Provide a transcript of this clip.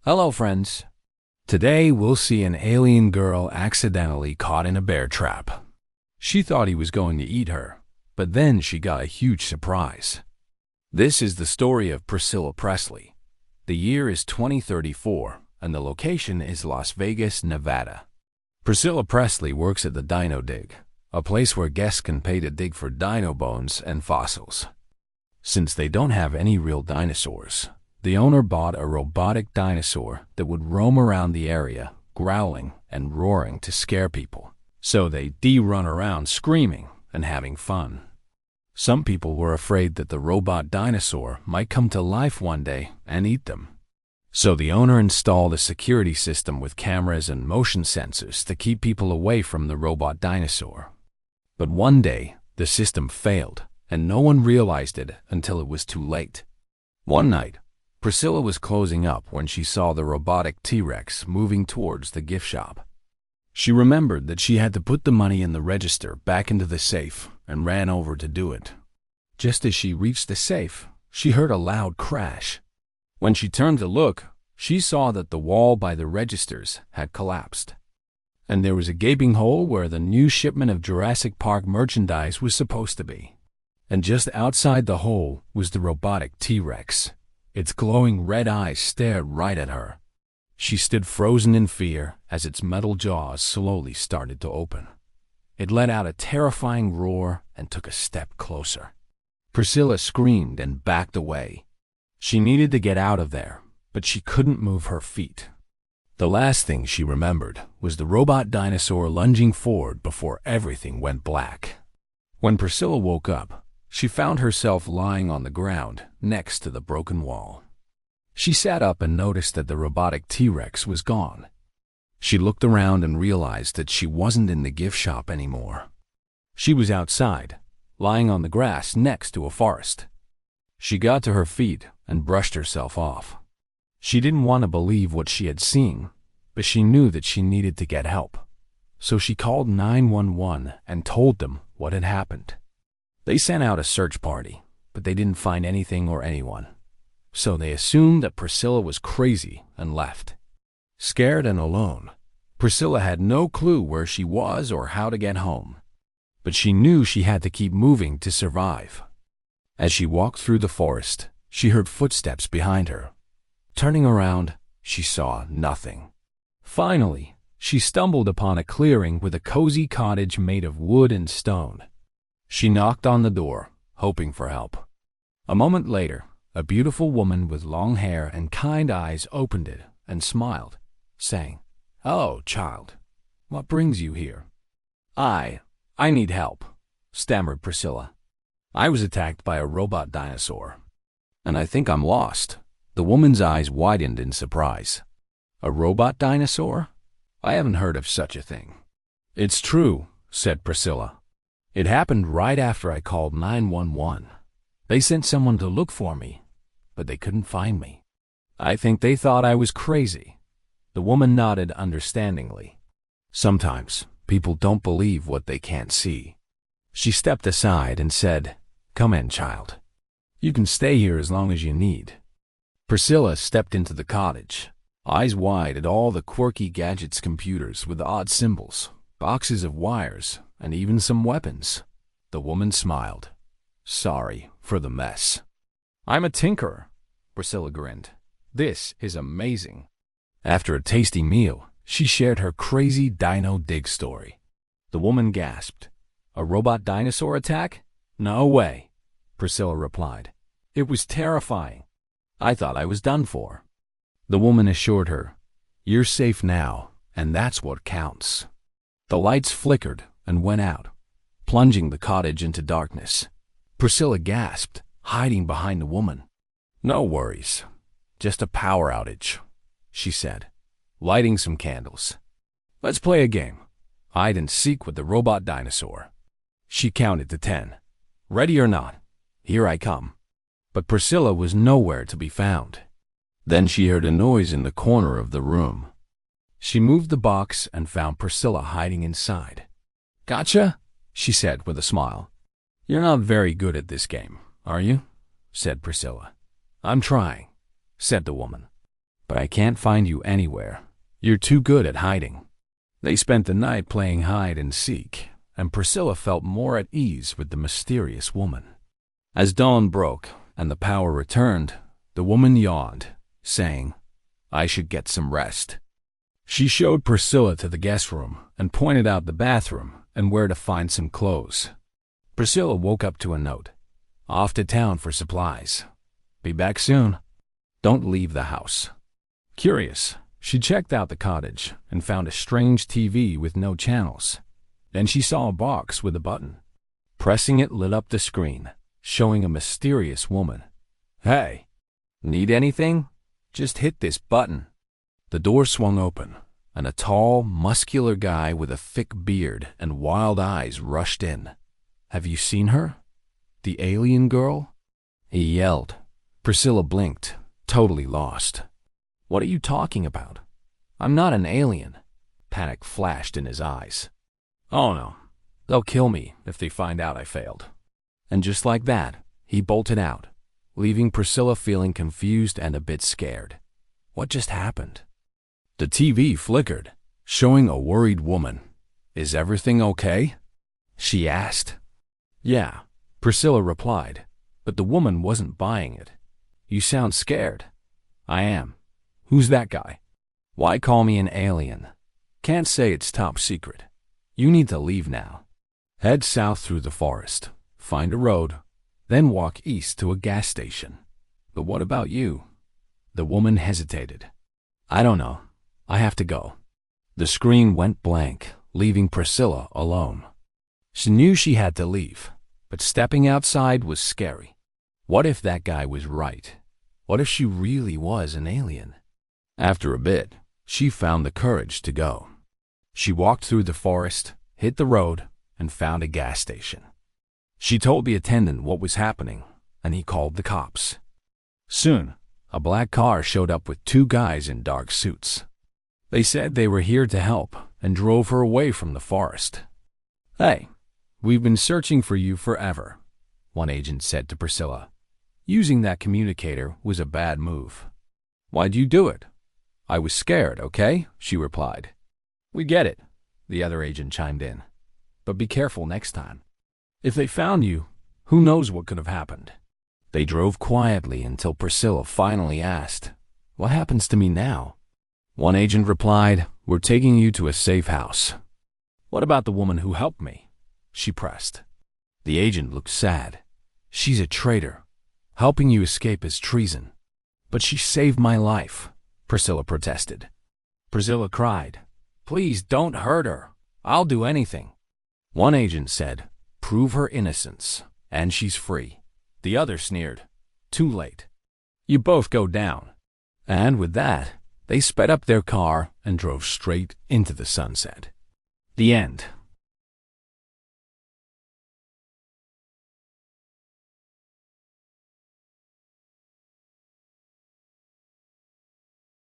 Hello, friends. Today we'll see an alien girl accidentally caught in a bear trap. She thought he was going to eat her, but then she got a huge surprise. This is the story of Priscilla Presley. The year is 2034, and the location is Las Vegas, Nevada. Priscilla Presley works at the Dino Dig, a place where guests can pay to dig for dino bones and fossils. Since they don't have any real dinosaurs, the owner bought a robotic dinosaur that would roam around the area, growling and roaring to scare people, so they run around screaming and having fun. Some people were afraid that the robot dinosaur might come to life one day and eat them. So the owner installed a security system with cameras and motion sensors to keep people away from the robot dinosaur. But one day, the system failed, and no one realized it until it was too late. One night, Priscilla was closing up when she saw the robotic T-Rex moving towards the gift shop. She remembered that she had to put the money in the register back into the safe and ran over to do it. Just as she reached the safe, she heard a loud crash. When she turned to look, she saw that the wall by the registers had collapsed, and there was a gaping hole where the new shipment of Jurassic Park merchandise was supposed to be. And just outside the hole was the robotic T-Rex. Its glowing red eyes stared right at her. She stood frozen in fear as its metal jaws slowly started to open. It let out a terrifying roar and took a step closer. Priscilla screamed and backed away. She needed to get out of there, but she couldn't move her feet. The last thing she remembered was the robot dinosaur lunging forward before everything went black. When Priscilla woke up, she found herself lying on the ground next to the broken wall. She sat up and noticed that the robotic T-Rex was gone. She looked around and realized that she wasn't in the gift shop anymore. She was outside, lying on the grass next to a forest. She got to her feet and brushed herself off. She didn't want to believe what she had seen, but she knew that she needed to get help. So she called 911 and told them what had happened. They sent out a search party, but they didn't find anything or anyone. So they assumed that Priscilla was crazy and left. Scared and alone, Priscilla had no clue where she was or how to get home. But she knew she had to keep moving to survive. As she walked through the forest, she heard footsteps behind her. Turning around, she saw nothing. Finally, she stumbled upon a clearing with a cozy cottage made of wood and stone. She knocked on the door, hoping for help. A moment later, a beautiful woman with long hair and kind eyes opened it and smiled, saying, "Hello, child. What brings you here?" I need help," stammered Priscilla. "I was attacked by a robot dinosaur, and I think I'm lost." The woman's eyes widened in surprise. "A robot dinosaur? I haven't heard of such a thing." "It's true," said Priscilla. "It happened right after I called 911. They sent someone to look for me, but they couldn't find me. I think they thought I was crazy." The woman nodded understandingly. "Sometimes people don't believe what they can't see." She stepped aside and said, "Come in, child. You can stay here as long as you need." Priscilla stepped into the cottage, eyes wide at all the quirky gadgets, computers with odd symbols, boxes of wires, and even some weapons. The woman smiled. "Sorry for the mess." "I'm a tinkerer," Priscilla grinned. "This is amazing." After a tasty meal, she shared her crazy Dino Dig story. The woman gasped. "A robot dinosaur attack? No way," Priscilla replied. "It was terrifying. I thought I was done for." The woman assured her, "You're safe now, and that's what counts." The lights flickered and went out, plunging the cottage into darkness. Priscilla gasped, hiding behind the woman. "No worries, just a power outage," she said, lighting some candles. "Let's play a game. Hide and seek with the robot dinosaur." She counted to 10. "Ready or not, here I come." But Priscilla was nowhere to be found. Then she heard a noise in the corner of the room. She moved the box and found Priscilla hiding inside. "Gotcha," she said with a smile. "You're not very good at this game, are you?" said Priscilla. "I'm trying," said the woman. but I can't find you anywhere. You're too good at hiding." They spent the night playing hide and seek, and Priscilla felt more at ease with the mysterious woman. As dawn broke and the power returned, the woman yawned, saying, "I should get some rest." She showed Priscilla to the guest room and pointed out the bathroom and where to find some clothes. Priscilla woke up to a note. "Off to town for supplies. Be back soon. Don't leave the house." Curious, she checked out the cottage and found a strange TV with no channels. Then she saw a box with a button. Pressing it lit up the screen, showing a mysterious woman. "Hey, need anything? Just hit this button." The door swung open, and a tall, muscular guy with a thick beard and wild eyes rushed in. "Have you seen her? The alien girl?" he yelled. Priscilla blinked, totally lost. "What are you talking about? I'm not an alien." Panic flashed in his eyes. "Oh no, they'll kill me if they find out I failed." And just like that, he bolted out, leaving Priscilla feeling confused and a bit scared. What just happened? The TV flickered, showing a worried woman. "Is everything okay?" she asked. "Yeah," Priscilla replied, but the woman wasn't buying it. "You sound scared." "I am." "Who's that guy?" "Why call me an alien? Can't say it's top secret. You need to leave now. Head south through the forest, find a road, then walk east to a gas station." "But what about you?" The woman hesitated. "I don't know. I have to go." The screen went blank, leaving Priscilla alone. She knew she had to leave, but stepping outside was scary. What if that guy was right? What if she really was an alien? After a bit, she found the courage to go. She walked through the forest, hit the road, and found a gas station. She told the attendant what was happening, and he called the cops. Soon, a black car showed up with two guys in dark suits. They said they were here to help and drove her away from the forest. "Hey, we've been searching for you forever," one agent said to Priscilla. "Using that communicator was a bad move." "Why'd you do it?" "I was scared, okay?" she replied. "We get it," the other agent chimed in. "But be careful next time. If they found you, who knows what could have happened." They drove quietly until Priscilla finally asked, "What happens to me now?" One agent replied, "We're taking you to a safe house." "What about the woman who helped me?" she pressed. The agent looked sad. "She's a traitor. Helping you escape is treason." "But she saved my life," Priscilla protested. Priscilla cried, "Please don't hurt her. I'll do anything." One agent said, "Prove her innocence, and she's free." The other sneered, "Too late. You both go down." And with that, they sped up their car and drove straight into the sunset. The end.